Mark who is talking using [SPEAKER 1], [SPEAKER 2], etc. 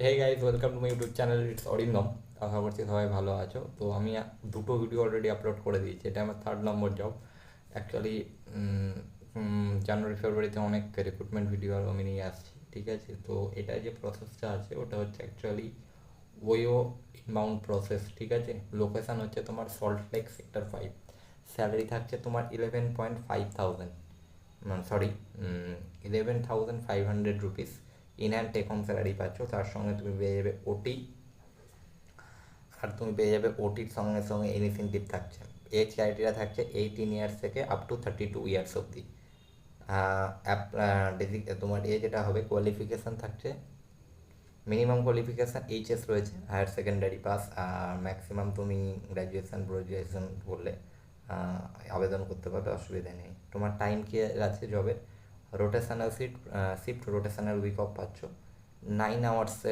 [SPEAKER 1] Hey guys, welcome to my YouTube channel. It's Arindam. আশা করছি সবাই ভালো আছো। তো আমি দুটো ভিডিও অলরেডি আপলোড করে দিয়েছি, এটা আমার থার্ড নম্বর জব। অ্যাকচুয়ালি জানুয়ারি ফেব্রুয়ারিতে অনেক রিক্রুটমেন্ট ভিডিও আমি নিয়ে আসছি, ঠিক আছে। তো এটা যে প্রসেসটা আছে ওটা হচ্ছে অ্যাকচুয়ালি ওয়ো ইনবাউন্ড প্রসেস, ঠিক আছে। লোকেশান হচ্ছে তোমার সল্ট লেক সেক্টর 5। স্যালারি থাকছে তোমার 11.5 thousand, sorry, 11,500 rupees in hand take home salary পাচ্ছ। তার সঙ্গে তুমি পেয়ে যাবে ওটি, আর তুমি পেয়ে যাবে ওটির সঙ্গে সঙ্গে ইনসেন্টিভ থাকছে। এজ ক্রাইটেরিয়া থাকছে 18 ইয়ার্স থেকে আপ টু 32 ইয়ার্স অবধি। তোমার এজ যেটা হবে, কোয়ালিফিকেশান থাকছে, মিনিমাম কোয়ালিফিকেশান এইচএস রয়েছে, হায়ার সেকেন্ডারি পাস, আর ম্যাক্সিমাম তুমি গ্র্যাজুয়েশন করলে আবেদন করতে পারবে, অসুবিধা নেই। তোমার টাইম কি আছে জবে, rotational shift rotational week off পাচ্ছ, 9 আওয়ার্সের